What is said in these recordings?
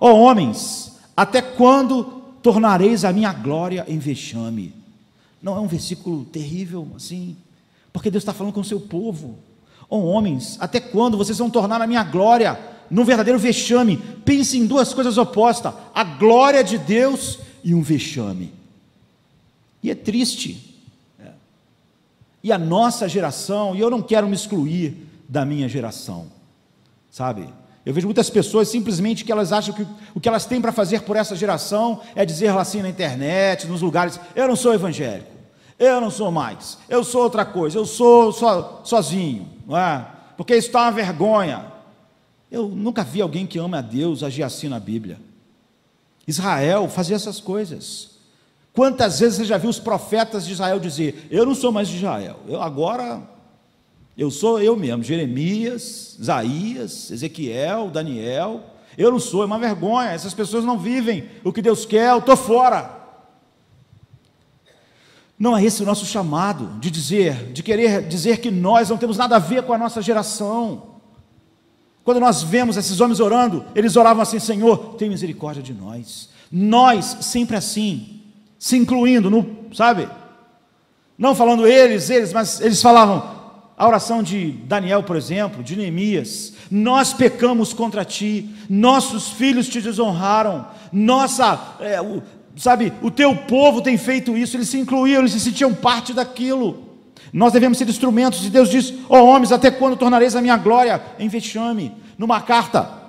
Ó homens, até quando tornareis a minha glória em vexame? Não é um versículo terrível assim? Porque Deus está falando com o seu povo. Ó homens, até quando vocês vão tornar a minha glória num verdadeiro vexame? Pense em duas coisas opostas: a glória de Deus e um vexame. E é triste. E a nossa geração, e eu não quero me excluir da minha geração, sabe? Eu vejo muitas pessoas simplesmente que elas acham que o que elas têm para fazer por essa geração é dizer assim na internet, nos lugares: eu não sou evangélico, eu não sou mais, eu sou outra coisa, eu sou sozinho, não é? Porque isso está uma vergonha. Eu nunca vi alguém que ama a Deus agir assim na Bíblia. Israel fazia essas coisas. Quantas vezes você já viu os profetas de Israel dizer: eu não sou mais de Israel, eu sou eu mesmo, Jeremias, Isaías, Ezequiel, Daniel, eu não sou. É uma vergonha, essas pessoas não vivem o que Deus quer, eu estou fora. Não é esse o nosso chamado, de querer dizer que nós não temos nada a ver com a nossa geração. Quando nós vemos esses homens orando, eles oravam assim: Senhor, tem misericórdia de nós. Nós, sempre assim, se incluindo, sabe? Não falando eles, mas eles falavam a oração de Daniel, por exemplo, de Neemias: nós pecamos contra ti, nossos filhos te desonraram, o teu povo tem feito isso. Eles se incluíam, eles se sentiam parte daquilo. Nós devemos ser instrumentos, e Deus diz: ó homens, até quando tornareis a minha glória em vexame? Numa carta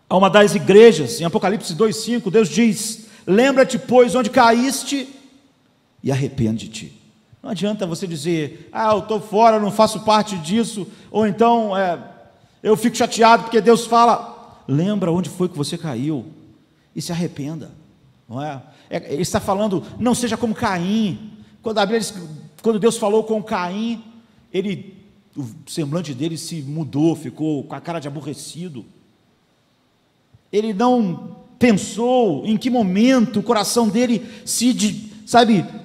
a uma das igrejas, em Apocalipse 2:5, Deus diz: lembra-te, pois, onde caíste, e arrepende-te. Não adianta você dizer: eu estou fora, eu não faço parte disso, ou então eu fico chateado porque Deus fala. Lembra onde foi que você caiu e se arrependa, não é? Ele está falando: não seja como Caim. Quando a Bíblia diz, quando Deus falou com Caim, o semblante dele se mudou, ficou com a cara de aborrecido. Ele não pensou em que momento o coração dele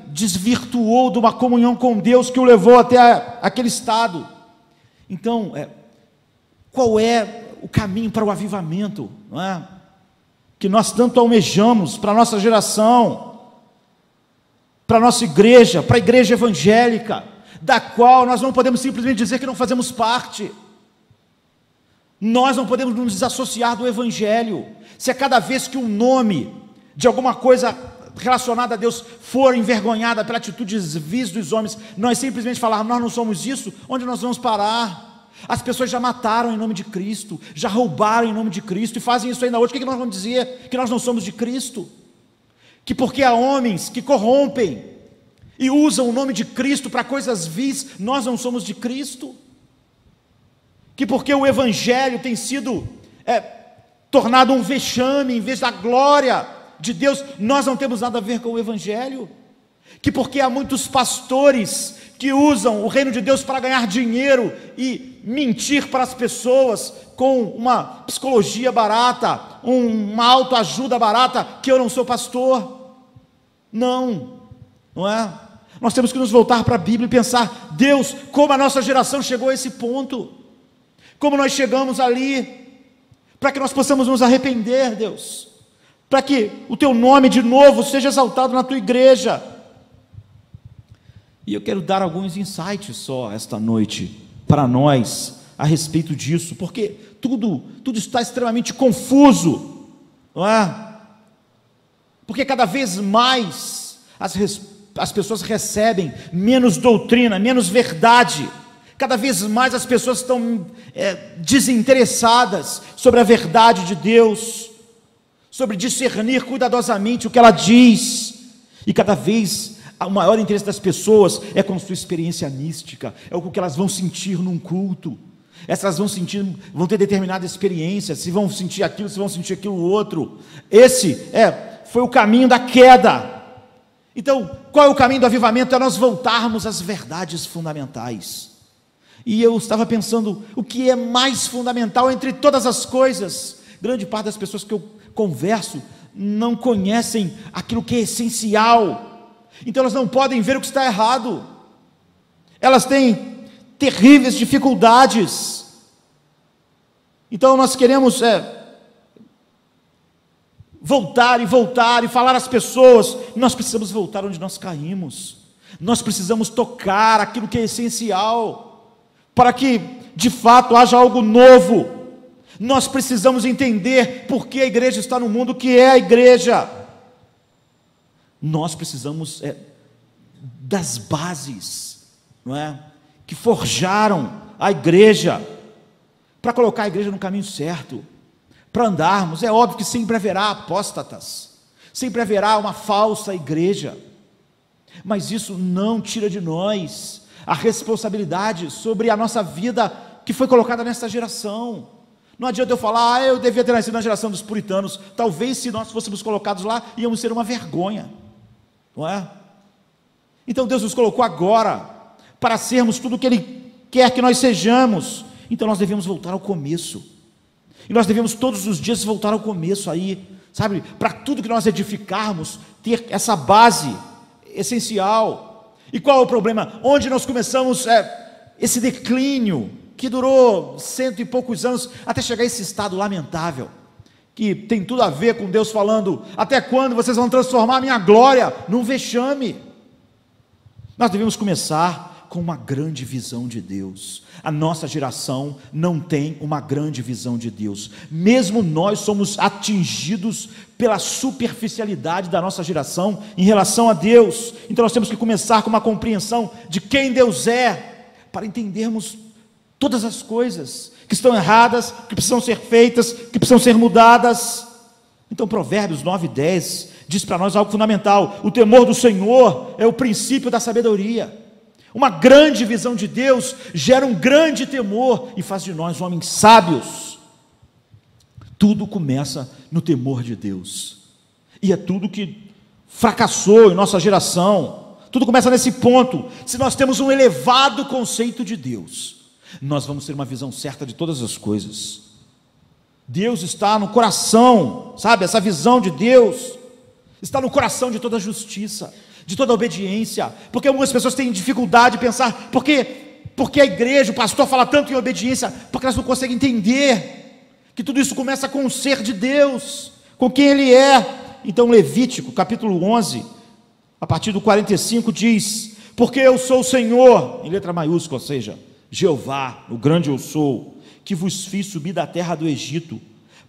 desvirtuou de uma comunhão com Deus que o levou até aquele estado. Então, qual é o caminho para o avivamento, não é? Que nós tanto almejamos para a nossa geração, para a nossa igreja, para a igreja evangélica, da qual nós não podemos simplesmente dizer que não fazemos parte. Nós não podemos nos desassociar do evangelho. Se a cada vez que um nome de alguma coisa relacionada a Deus for envergonhada pela atitude vis dos homens, nós simplesmente falarmos: nós não somos isso, onde nós vamos parar? As pessoas já mataram em nome de Cristo, já roubaram em nome de Cristo, e fazem isso ainda hoje. O que nós vamos dizer? Que nós não somos de Cristo? Que porque há homens que corrompem e usam o nome de Cristo para coisas vis, nós não somos de Cristo? Que porque o evangelho tem sido tornado um vexame em vez da glória de Deus, nós não temos nada a ver com o evangelho? Que porque há muitos pastores que usam o reino de Deus para ganhar dinheiro e mentir para as pessoas com uma psicologia barata, uma autoajuda barata, que eu não sou pastor? Não é? Nós temos que nos voltar para a Bíblia e pensar: Deus, como a nossa geração chegou a esse ponto? Como nós chegamos ali? Para que nós possamos nos arrepender, Deus, para que o teu nome de novo seja exaltado na tua igreja. E eu quero dar alguns insights só esta noite para nós a respeito disso, porque tudo está extremamente confuso, não é? Porque cada vez mais as pessoas recebem menos doutrina, menos verdade. Cada vez mais as pessoas estão desinteressadas sobre a verdade de Deus, sobre discernir cuidadosamente o que ela diz, e cada vez o maior interesse das pessoas é com sua experiência mística, é o que elas vão sentir num culto. Essas vão ter determinada experiência, se vão sentir aquilo, se vão sentir aquilo outro. Esse foi o caminho da queda. Então, qual é o caminho do avivamento? É nós voltarmos às verdades fundamentais. E eu estava pensando, o que é mais fundamental entre todas as coisas? Grande parte das pessoas que eu converso não conhecem aquilo que é essencial. Então elas não podem ver o que está errado. Elas têm terríveis dificuldades. Então nós queremos voltar e falar às pessoas, nós precisamos voltar onde nós caímos, nós precisamos tocar aquilo que é essencial, para que de fato haja algo novo. Nós precisamos entender por que a igreja está no mundo, o que é a igreja. Nós precisamos das bases, não é? Que forjaram a igreja, para colocar a igreja no caminho certo, para andarmos. É óbvio que sempre haverá apóstatas, sempre haverá uma falsa igreja, mas isso não tira de nós a responsabilidade sobre a nossa vida que foi colocada nessa geração. Não adianta eu falar, eu devia ter nascido na geração dos puritanos. Talvez se nós fôssemos colocados lá, íamos ser uma vergonha, não é? Então Deus nos colocou agora para sermos tudo o que Ele quer que nós sejamos. Então nós devemos voltar ao começo, e nós devemos todos os dias voltar ao começo aí, sabe, para tudo que nós edificarmos, ter essa base essencial. E qual é o problema? Onde nós começamos esse declínio, que durou 100 e poucos anos, até chegar a esse estado lamentável, que tem tudo a ver com Deus falando, até quando vocês vão transformar a minha glória num vexame? Nós devemos começar com uma grande visão de Deus. A nossa geração não tem uma grande visão de Deus, mesmo nós somos atingidos pela superficialidade da nossa geração em relação a Deus. Então nós temos que começar com uma compreensão de quem Deus é, para entendermos todas as coisas que estão erradas, que precisam ser feitas, que precisam ser mudadas. Então Provérbios 9:10 diz para nós algo fundamental: o temor do Senhor é o princípio da sabedoria. Uma grande visão de Deus gera um grande temor e faz de nós homens sábios. Tudo começa no temor de Deus, e é tudo que fracassou em nossa geração. Tudo começa nesse ponto. Se nós temos um elevado conceito de Deus, nós vamos ter uma visão certa de todas as coisas. Deus está no coração, sabe? Essa visão de Deus está no coração de toda a justiça, de toda a obediência. Porque algumas pessoas têm dificuldade de pensar, porque a igreja, o pastor fala tanto em obediência, porque elas não conseguem entender que tudo isso começa com o ser de Deus, com quem Ele é. Então Levítico, capítulo 11, a partir do 45 diz: porque eu sou o Senhor, em letra maiúscula, ou seja, Jeová, o grande eu sou, que vos fiz subir da terra do Egito,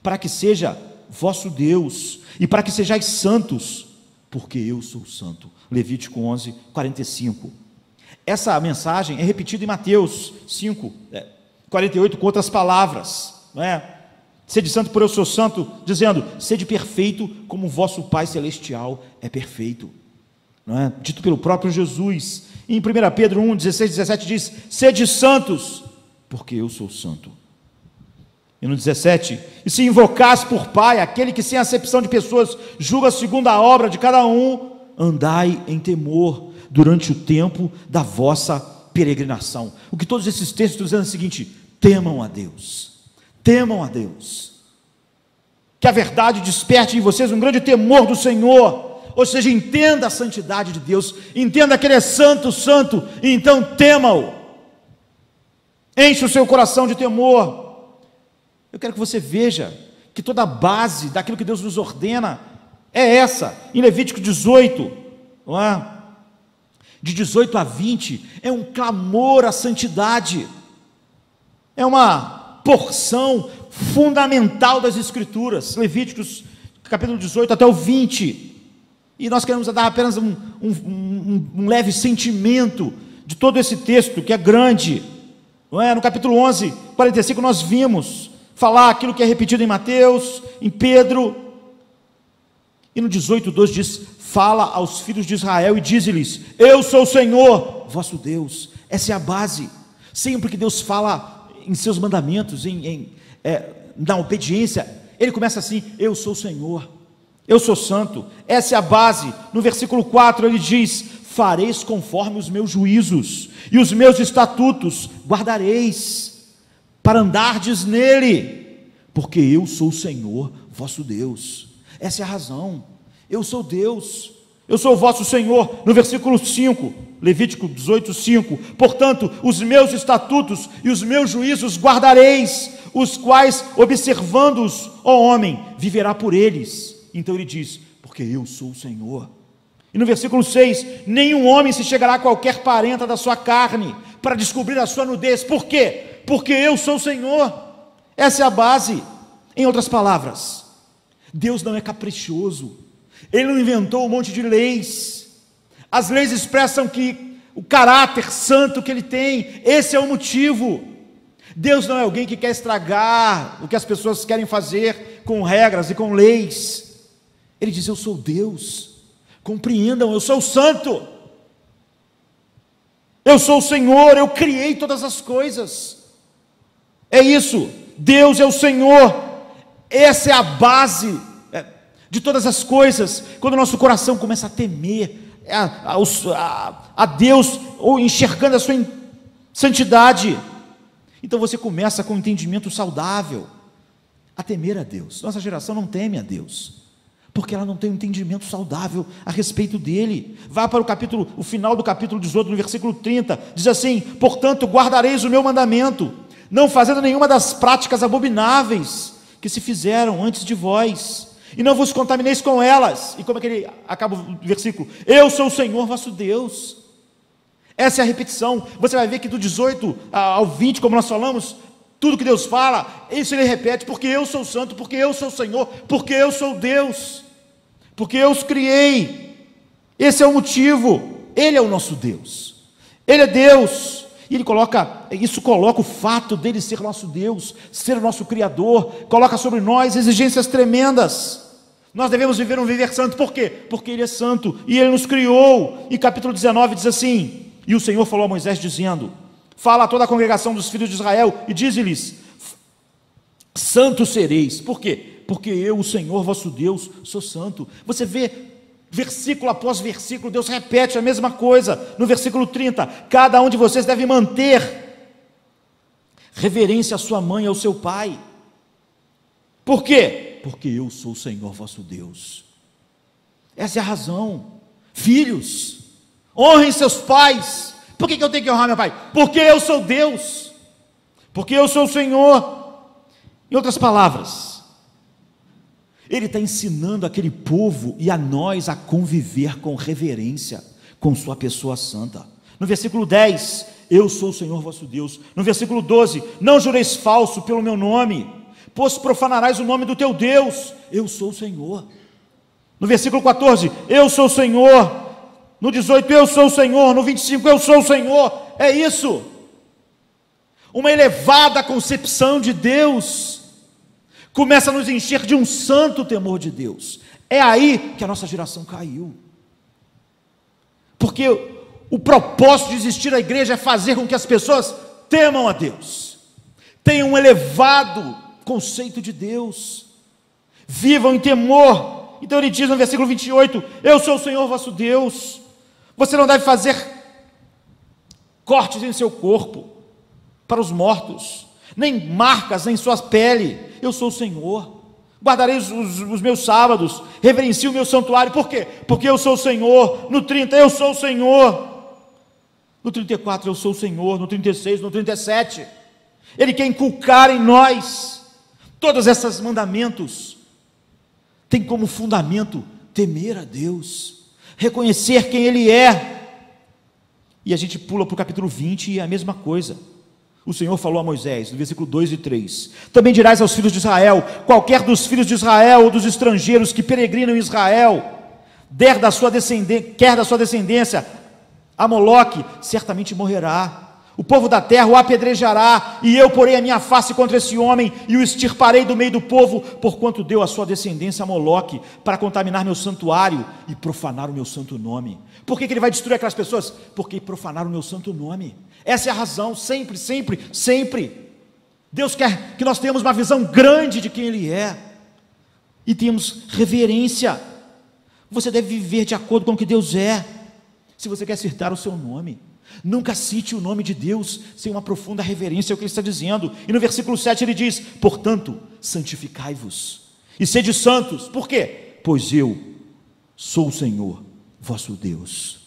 para que seja vosso Deus, e para que sejais santos, porque eu sou santo. Levítico 11, 45. Essa mensagem é repetida em Mateus 5, 48, com outras palavras, não é? Sede santo, por eu sou santo, dizendo, sede perfeito, como o vosso Pai Celestial é perfeito, não é? Dito pelo próprio Jesus. Em 1 Pedro 1, 16, 17 diz, sede santos, porque eu sou santo. E no 17, e se invocais por Pai, aquele que sem acepção de pessoas julga segundo a obra de cada um, andai em temor durante o tempo da vossa peregrinação. O que todos esses textos estão dizendo é o seguinte: temam a Deus, temam a Deus, que a verdade desperte em vocês um grande temor do Senhor. Ou seja, entenda a santidade de Deus, entenda que Ele é santo, santo, e então tema-o, enche o seu coração de temor. Eu quero que você veja que toda a base daquilo que Deus nos ordena é essa. Em Levítico 18, não é? De 18 a 20, é um clamor à santidade, é uma porção fundamental das Escrituras. Levíticos capítulo 18 até o 20, e nós queremos dar apenas um leve sentimento de todo esse texto, que é grande, não é? No capítulo 11, 45, nós vimos falar aquilo que é repetido em Mateus, em Pedro, e no 18:2 diz, fala aos filhos de Israel e diz-lhes, eu sou o Senhor, vosso Deus. Essa é a base. Sempre que Deus fala em seus mandamentos, na obediência, Ele começa assim, eu sou o Senhor, eu sou santo. Essa é a base. No versículo 4 ele diz, fareis conforme os meus juízos, e os meus estatutos guardareis, para andardes nele, porque eu sou o Senhor, vosso Deus. Essa é a razão. Eu sou Deus, eu sou o vosso Senhor. No versículo 5, Levítico 18, 5, portanto, os meus estatutos e os meus juízos guardareis, os quais, observando-os, ó homem, viverá por eles. Então ele diz: porque eu sou o Senhor. E no versículo 6, nenhum homem se chegará a qualquer parenta da sua carne para descobrir a sua nudez. Por quê? Porque eu sou o Senhor. Essa é a base. Em outras palavras, Deus não é caprichoso. Ele não inventou um monte de leis. As leis expressam que o caráter santo que ele tem, esse é o motivo. Deus não é alguém que quer estragar o que as pessoas querem fazer com regras e com leis. Ele diz: eu sou Deus. Compreendam, eu sou o santo. Eu sou o Senhor, eu criei todas as coisas. É isso, Deus é o Senhor. Essa é a base de todas as coisas. Quando o nosso coração começa a temer a Deus, ou enxergando a sua santidade, então você começa com um entendimento saudável a temer a Deus. Nossa geração não teme a Deus, porque ela não tem um entendimento saudável a respeito dele. Vá para o final do capítulo 18, no versículo 30, diz assim: portanto, guardareis o meu mandamento, não fazendo nenhuma das práticas abomináveis que se fizeram antes de vós, e não vos contamineis com elas. E como é que ele acaba o versículo? Eu sou o Senhor vosso Deus. Essa é a repetição. Você vai ver que do 18 ao 20, como nós falamos, tudo que Deus fala, isso ele repete: porque eu sou santo, porque eu sou o Senhor, porque eu sou Deus, porque eu os criei. Esse é o motivo. Ele é o nosso Deus, Ele é Deus. E ele coloca o fato dele ser nosso Deus, ser o nosso Criador, coloca sobre nós exigências tremendas. Nós devemos viver um viver santo. Por quê? Porque Ele é santo e Ele nos criou. E capítulo 19 diz assim: e o Senhor falou a Moisés dizendo: fala a toda a congregação dos filhos de Israel e dize-lhes: santos sereis. Por quê? Porque eu, o Senhor vosso Deus, sou santo. Você vê, versículo após versículo, Deus repete a mesma coisa. No versículo 30, cada um de vocês deve manter reverência à sua mãe e ao seu pai. Por quê? Porque eu sou o Senhor vosso Deus. Essa é a razão. Filhos, honrem seus pais. Por que eu tenho que honrar meu pai? Porque eu sou Deus, porque eu sou o Senhor. Em outras palavras, Ele está ensinando aquele povo e a nós a conviver com reverência com sua pessoa santa. No versículo 10, eu sou o Senhor vosso Deus. No versículo 12, não jureis falso pelo meu nome, pois profanarás o nome do teu Deus. Eu sou o Senhor. No versículo 14, eu sou o Senhor. No 18, eu sou o Senhor. No 25, eu sou o Senhor. É isso. Uma elevada concepção de Deus começa a nos encher de um santo temor de Deus. É aí que a nossa geração caiu. Porque o propósito de existir a igreja é fazer com que as pessoas temam a Deus, tenham um elevado conceito de Deus, vivam em temor. Então ele diz no versículo 28, eu sou o Senhor vosso Deus. Você não deve fazer cortes em seu corpo para os mortos, nem marcas em sua pele. Eu sou o Senhor. Guardarei os meus sábados, reverencio o meu santuário. Por quê? Porque eu sou o Senhor. No 30, eu sou o Senhor. No 34, eu sou o Senhor. No 36, no 37, Ele quer inculcar em nós todos esses mandamentos. Tem como fundamento temer a Deus, reconhecer quem Ele é. E a gente pula para o capítulo 20 e é a mesma coisa. O Senhor falou a Moisés, no versículo 2 e 3, também dirás aos filhos de Israel: qualquer dos filhos de Israel ou dos estrangeiros que peregrinam em Israel, quer da sua descendência a Moloque, certamente morrerá. O povo da terra o apedrejará, e eu porei a minha face contra esse homem, e o extirparei do meio do povo, porquanto deu a sua descendência a Moloque, para contaminar meu santuário e profanar o meu santo nome. Por que ele vai destruir aquelas pessoas? Porque profanaram o meu santo nome. Essa é a razão, sempre, sempre, sempre. Deus quer que nós tenhamos uma visão grande de quem Ele é, e tenhamos reverência. Você deve viver de acordo com o que Deus é. Se você quer citar o seu nome, nunca cite o nome de Deus sem uma profunda reverência ao que Ele está dizendo. E no versículo 7 ele diz: portanto, santificai-vos e sede santos. Por quê? Pois eu sou o Senhor vosso Deus.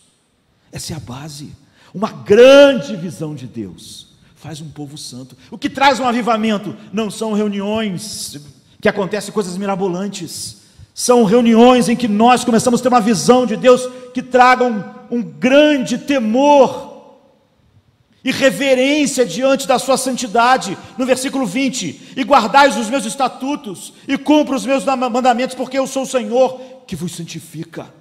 Essa é a base. Uma grande visão de Deus faz um povo santo. O que traz um avivamento não são reuniões que acontecem coisas mirabolantes, São reuniões em que nós começamos a ter uma visão de Deus que traga um grande temor e reverência diante da sua santidade. No versículo 20: e guardais os meus estatutos e cumpra os meus mandamentos, porque eu sou o Senhor que vos santifica.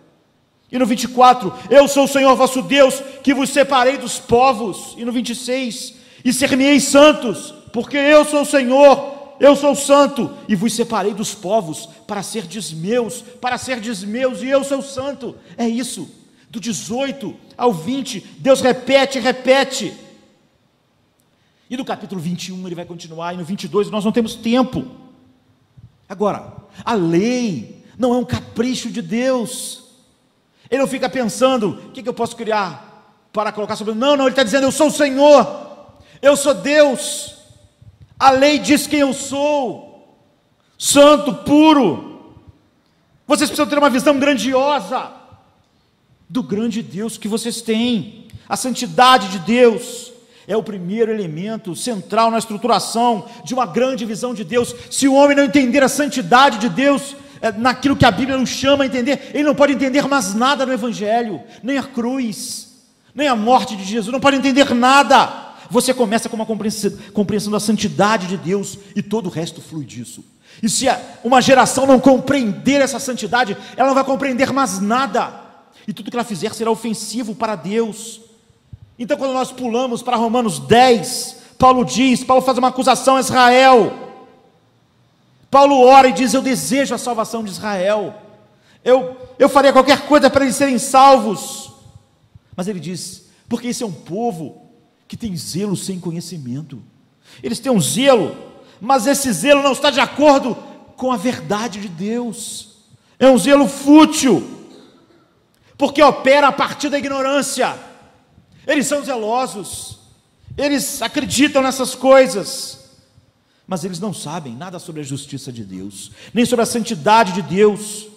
E no 24: eu sou o Senhor vosso Deus, que vos separei dos povos. E no 26: e ser-me-eis santos, porque eu sou o Senhor, eu sou santo, e vos separei dos povos, para serdes meus, e eu sou santo. É isso, do 18 ao 20, Deus repete, e no capítulo 21 ele vai continuar, e no 22 nós não temos tempo. Agora, a lei não é um capricho de Deus, ele não fica pensando, o que eu posso criar para colocar sobre... Não, ele está dizendo, eu sou o Senhor, eu sou Deus. A lei diz quem eu sou, santo, puro. Vocês precisam ter uma visão grandiosa do grande Deus que vocês têm. A santidade de Deus é o primeiro elemento central na estruturação de uma grande visão de Deus. Se o homem não entender a santidade de Deus, naquilo que a Bíblia nos chama a entender, ele não pode entender mais nada no Evangelho, nem a cruz, nem a morte de Jesus, não pode entender nada. Você começa com uma compreensão da santidade de Deus, e todo o resto flui disso. E se uma geração não compreender essa santidade, ela não vai compreender mais nada, e tudo que ela fizer será ofensivo para Deus. Então, quando nós pulamos para Romanos 10, Paulo faz uma acusação a Israel. Paulo ora e diz, eu desejo a salvação de Israel, eu faria qualquer coisa para eles serem salvos. Mas ele diz, porque esse é um povo que tem zelo sem conhecimento. Eles têm um zelo, mas esse zelo não está de acordo com a verdade de Deus. É um zelo fútil, porque opera a partir da ignorância. Eles são zelosos, eles acreditam nessas coisas, mas eles não sabem nada sobre a justiça de Deus, nem sobre a santidade de Deus.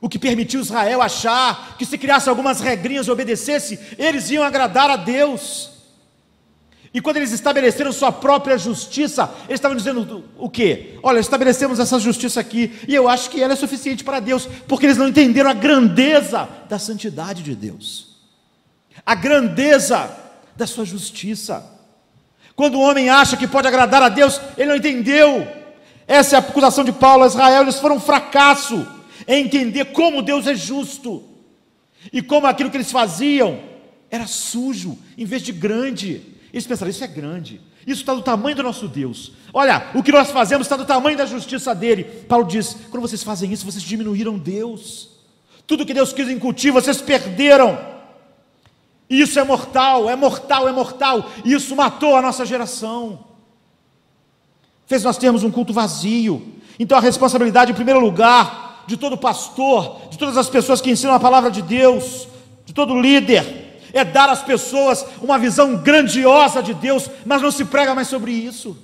O que permitiu Israel achar que se criasse algumas regrinhas e obedecesse, eles iam agradar a Deus. E quando eles estabeleceram sua própria justiça, eles estavam dizendo o quê? Olha, estabelecemos essa justiça aqui, e eu acho que ela é suficiente para Deus, porque eles não entenderam a grandeza da santidade de Deus, a grandeza da sua justiça. Quando o homem acha que pode agradar a Deus, ele não entendeu. Essa é a acusação de Paulo a Israel. Eles foram um fracasso em entender como Deus é justo, e como aquilo que eles faziam era sujo, em vez de grande. Eles pensaram, isso é grande, isso está do tamanho do nosso Deus, olha, o que nós fazemos está do tamanho da justiça dele. Paulo diz, quando vocês fazem isso, vocês diminuíram Deus, tudo que Deus quis incutir, vocês perderam, e isso é mortal, e isso matou a nossa geração, fez nós termos um culto vazio. Então a responsabilidade, em primeiro lugar, de todo pastor, de todas as pessoas que ensinam a palavra de Deus, de todo líder, é dar às pessoas uma visão grandiosa de Deus, mas não se prega mais sobre isso,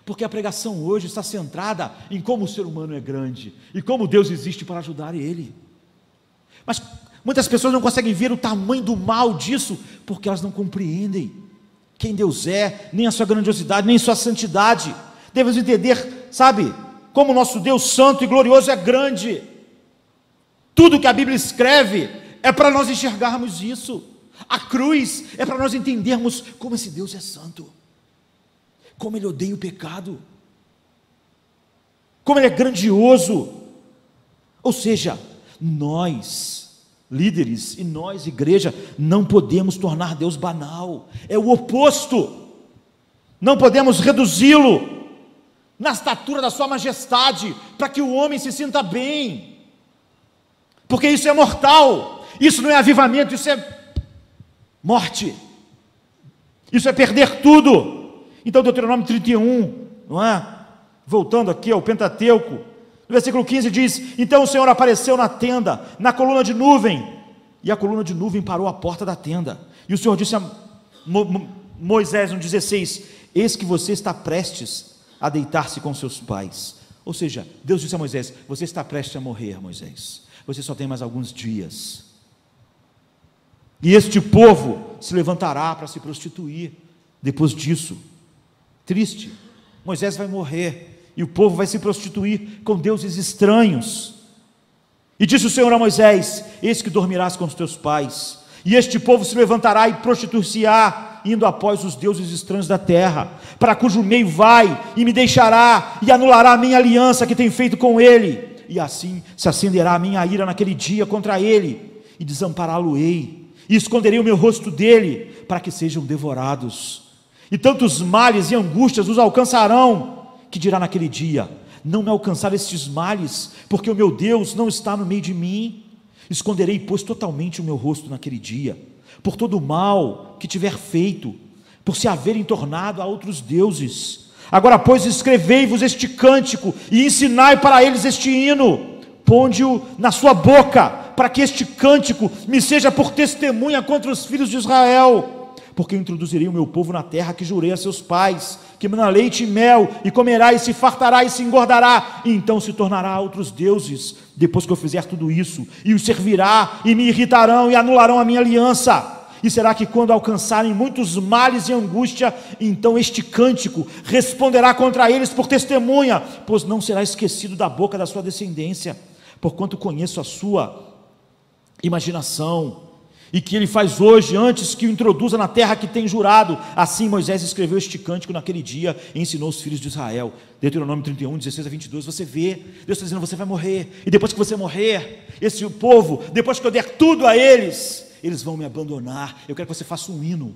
porque a pregação hoje está centrada em como o ser humano é grande, e como Deus existe para ajudar ele, mas muitas pessoas não conseguem ver o tamanho do mal disso, porque elas não compreendem quem Deus é, nem a sua grandiosidade, nem a sua santidade. Devemos entender, sabe, como o nosso Deus santo e glorioso é grande. Tudo que a Bíblia escreve é para nós enxergarmos isso. A cruz é para nós entendermos como esse Deus é santo, como Ele odeia o pecado, como Ele é grandioso. Ou seja, nós, líderes, e nós, igreja, não podemos tornar Deus banal, é o oposto. Não podemos reduzi-lo na estatura da sua majestade, para que o homem se sinta bem, porque isso é mortal. Isso não é avivamento, isso é morte, isso é perder tudo. Então Deuteronômio 31, não é? Voltando aqui ao Pentateuco, no versículo 15 diz, então o Senhor apareceu na tenda, na coluna de nuvem, e a coluna de nuvem parou à porta da tenda, e o Senhor disse a Moisés no 16, eis que você está prestes a deitar-se com seus pais. Ou seja, Deus disse a Moisés, você está prestes a morrer, Moisés, você só tem mais alguns dias, e este povo se levantará para se prostituir depois disso. Triste, Moisés vai morrer, e o povo vai se prostituir com deuses estranhos. E disse o Senhor a Moisés: eis que dormirás com os teus pais, e este povo se levantará e prostituir-se-á, indo após os deuses estranhos da terra, para cujo meio vai, e me deixará, e anulará a minha aliança que tenho feito com ele, e assim se acenderá a minha ira naquele dia contra ele, e desampará-lo-ei, e esconderei o meu rosto dele, para que sejam devorados. E tantos males e angústias os alcançarão, que dirá naquele dia: não me alcançaram estes males, porque o meu Deus não está no meio de mim. Esconderei, pois, totalmente o meu rosto naquele dia, por todo o mal que tiver feito, por se haverem tornado a outros deuses. Agora, pois, escrevei-vos este cântico, e ensinai para eles este hino, ponde-o na sua boca, para que este cântico me seja por testemunha contra os filhos de Israel. Porque eu introduzirei o meu povo na terra que jurei a seus pais, que mana leite e mel, e comerá, e se fartará, e se engordará, e então se tornará a outros deuses, depois que eu fizer tudo isso, e os servirá, e me irritarão, e anularão a minha aliança. E será que quando alcançarem muitos males e angústia, então este cântico responderá contra eles por testemunha, pois não será esquecido da boca da sua descendência, porquanto conheço a sua imaginação, e que ele faz hoje, antes que o introduza na terra que tem jurado. Assim Moisés escreveu este cântico naquele dia, e ensinou os filhos de Israel. Deuteronômio 31, 16 a 22, você vê, Deus está dizendo: você vai morrer, e depois que você morrer, esse povo, depois que eu der tudo a eles, eles vão me abandonar. Eu quero que você faça um hino,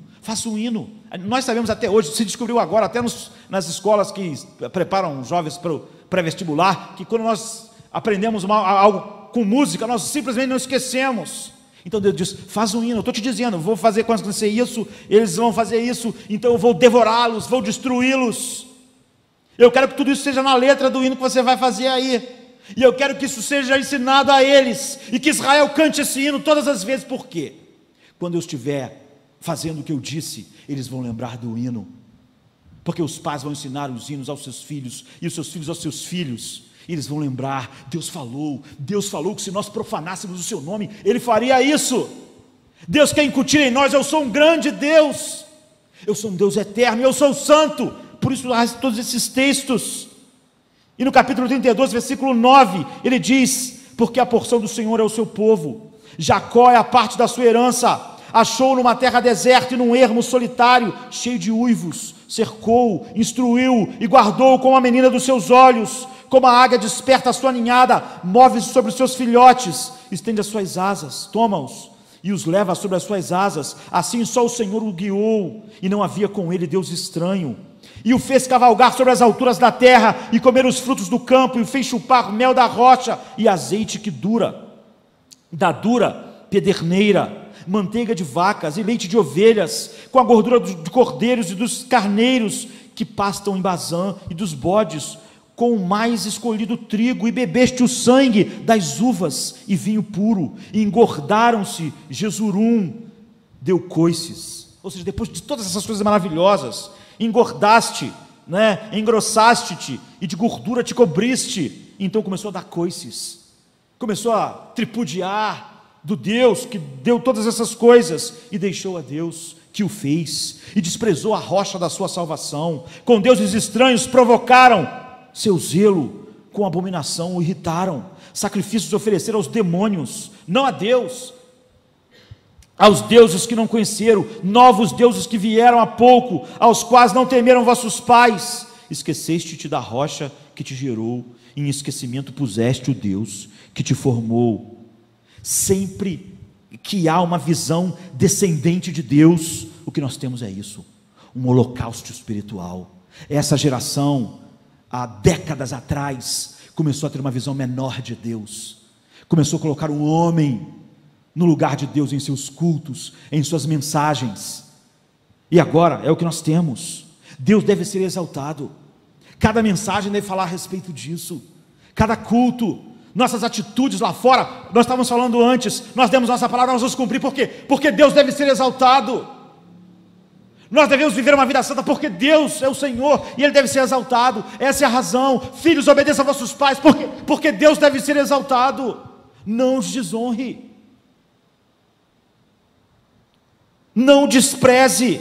nós sabemos até hoje, se descobriu agora, até nas escolas que preparam jovens para o pré-vestibular, que quando nós aprendemos algo com música, nós simplesmente não esquecemos. Então Deus diz: faz um hino, eu estou te dizendo, vou fazer quando acontecer isso, eles vão fazer isso, então eu vou devorá-los, vou destruí-los. Eu quero que tudo isso seja na letra do hino que você vai fazer aí, e eu quero que isso seja ensinado a eles, e que Israel cante esse hino todas as vezes. Por quê? Quando eu estiver fazendo o que eu disse, eles vão lembrar do hino, porque os pais vão ensinar os hinos aos seus filhos, e os seus filhos aos seus filhos. Eles vão lembrar: Deus falou que se nós profanássemos o seu nome, Ele faria isso. Deus quer incutir em nós: eu sou um grande Deus, eu sou um Deus eterno, eu sou santo. Por isso há todos esses textos. E no capítulo 32, versículo 9, ele diz: porque a porção do Senhor é o seu povo, Jacó é a parte da sua herança, achou numa terra deserta e num ermo solitário, cheio de uivos, cercou, instruiu e guardou como a menina dos seus olhos. Como a águia desperta a sua ninhada, move-se sobre os seus filhotes, estende as suas asas, toma-os e os leva sobre as suas asas. Assim só o Senhor o guiou, e não havia com ele Deus estranho. E o fez cavalgar sobre as alturas da terra, e comer os frutos do campo, e o fez chupar mel da rocha, e azeite que dura, da dura pederneira, manteiga de vacas e leite de ovelhas, com a gordura de cordeiros e dos carneiros que pastam em Bazã, e dos bodes, com o mais escolhido trigo, e bebeste o sangue das uvas e vinho puro, e engordaram-se. Jesurum deu coices. Ou seja, depois de todas essas coisas maravilhosas, engordaste, engrossaste-te, e de gordura te cobriste. Então começou a dar coices, começou a tripudiar do Deus que deu todas essas coisas, e deixou a Deus que o fez, e desprezou a rocha da sua salvação. Com deuses estranhos provocaram seu zelo, com abominação o irritaram. Sacrifícios ofereceram aos demônios, não a Deus, aos deuses que não conheceram, novos deuses que vieram há pouco, aos quais não temeram vossos pais. Esqueceste-te da rocha que te gerou, em esquecimento puseste o Deus que te formou. Sempre que há uma visão descendente de Deus, o que nós temos é isso: um holocausto espiritual. Essa geração, há décadas atrás, começou a ter uma visão menor de Deus, começou a colocar o homem no lugar de Deus em seus cultos, em suas mensagens, e agora é o que nós temos. Deus deve ser exaltado, cada mensagem deve falar a respeito disso, cada culto, nossas atitudes lá fora. Nós estávamos falando antes, nós demos nossa palavra, nós vamos cumprir. Por quê? Porque Deus deve ser exaltado. Nós devemos viver uma vida santa, porque Deus é o Senhor, e Ele deve ser exaltado. Essa é a razão. Filhos, obedeçam a vossos pais, porque Deus deve ser exaltado. Não os desonre, não despreze.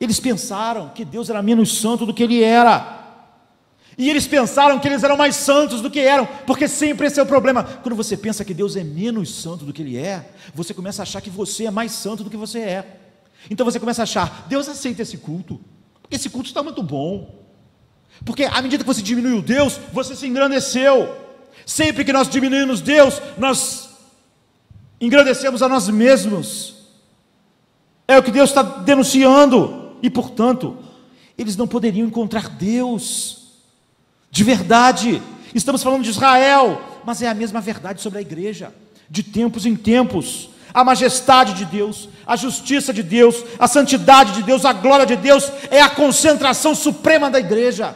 Eles pensaram que Deus era menos santo do que Ele era, E eles pensaram que eles eram mais santos do que eram, porque sempre esse é o problema. Quando você pensa que Deus é menos santo do que Ele é, você começa a achar que você é mais santo do que você é. Então você começa a achar, Deus aceita esse culto, porque esse culto está muito bom. Porque à medida que você diminuiu Deus, você se engrandeceu. Sempre que nós diminuímos Deus, nós engrandecemos a nós mesmos. É o que Deus está denunciando. E portanto, eles não poderiam encontrar Deus de verdade. Estamos falando de Israel, mas é a mesma verdade sobre a igreja, de tempos em tempos. A majestade de Deus, a justiça de Deus, a santidade de Deus, a glória de Deus é a concentração suprema da igreja.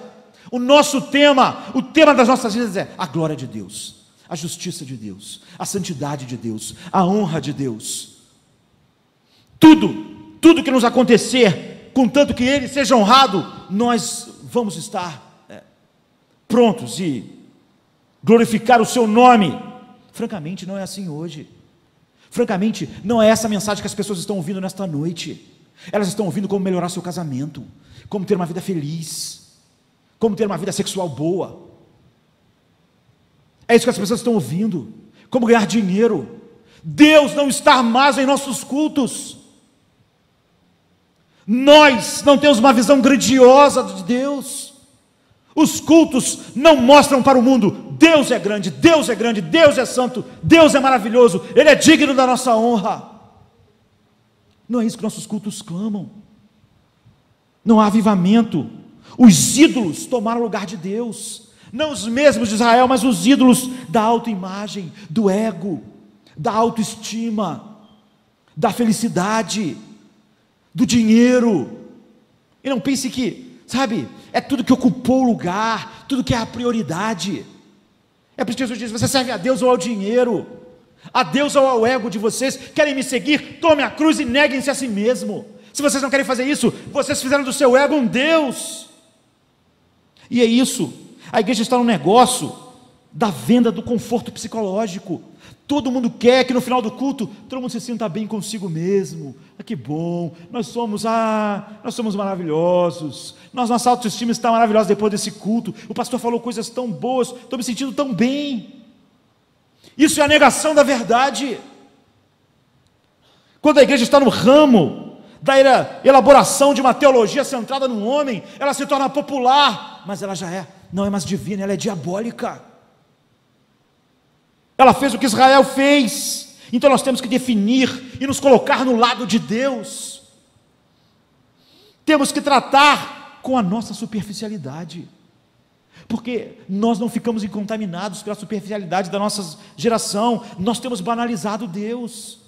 O nosso tema, o tema das nossas vidas é a glória de Deus, a justiça de Deus, a santidade de Deus, a honra de Deus. Tudo que nos acontecer, contanto que Ele seja honrado, nós vamos estar prontos e glorificar o seu nome. Francamente, não é assim hoje. Francamente, não é essa a mensagem que as pessoas estão ouvindo nesta noite. Elas estão ouvindo como melhorar seu casamento, como ter uma vida feliz, como ter uma vida sexual boa. É isso que as pessoas estão ouvindo. Como ganhar dinheiro. Deus não está mais em nossos cultos. Nós não temos uma visão grandiosa de Deus. Os cultos não mostram para o mundo, Deus é grande, Deus é grande, Deus é santo, Deus é maravilhoso, Ele é digno da nossa honra. Não é isso que nossos cultos clamam. Não há avivamento. Os ídolos tomaram o lugar de Deus. Não os mesmos de Israel, mas os ídolos da autoimagem, do ego, da autoestima, da felicidade, do dinheiro. E não pense que, sabe, é tudo que ocupou o lugar, tudo que é a prioridade. É por isso que Jesus diz, você serve a Deus ou ao dinheiro? A Deus ou ao ego de vocês? Querem me seguir? Tome a cruz e neguem-se a si mesmo. Se vocês não querem fazer isso, vocês fizeram do seu ego um Deus. E é isso, a igreja está no negócio da venda do conforto psicológico. Todo mundo quer que no final do culto, todo mundo se sinta bem consigo mesmo. Que bom, nós somos maravilhosos, nossa autoestima está maravilhosa depois desse culto, o pastor falou coisas tão boas, estou me sentindo tão bem. Isso é a negação da verdade. Quando a igreja está no ramo da elaboração de uma teologia centrada no homem, ela se torna popular, mas ela já não é mais divina, ela é diabólica. Ela fez o que Israel fez. Então nós temos que definir e nos colocar no lado de Deus. Temos que tratar com a nossa superficialidade, porque nós não ficamos contaminados pela superficialidade da nossa geração. Nós temos banalizado Deus.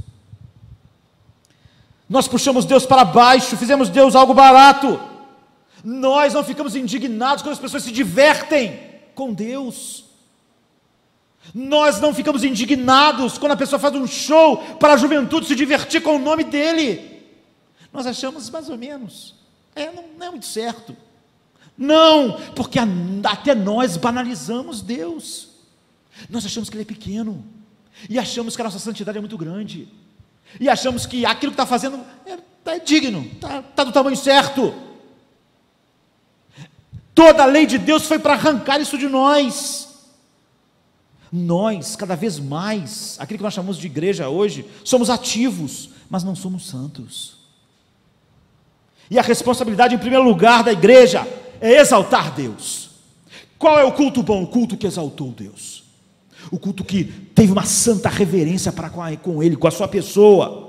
Nós puxamos Deus para baixo, fizemos Deus algo barato. Nós não ficamos indignados quando as pessoas se divertem com Deus. Nós não ficamos indignados quando a pessoa faz um show para a juventude se divertir com o nome dele. Nós achamos mais ou menos, não é muito certo. Não, porque até nós banalizamos Deus. Nós achamos que Ele é pequeno, e achamos que a nossa santidade é muito grande, e achamos que aquilo que está fazendo é digno, está do tamanho certo. Toda a lei de Deus foi para arrancar isso de nós. Nós, cada vez mais, aquilo que nós chamamos de igreja hoje, somos ativos, mas não somos santos. E a responsabilidade, em primeiro lugar, da igreja é exaltar Deus. Qual é o culto bom? O culto que exaltou Deus, o culto que teve uma santa reverência para com Ele, com a sua pessoa.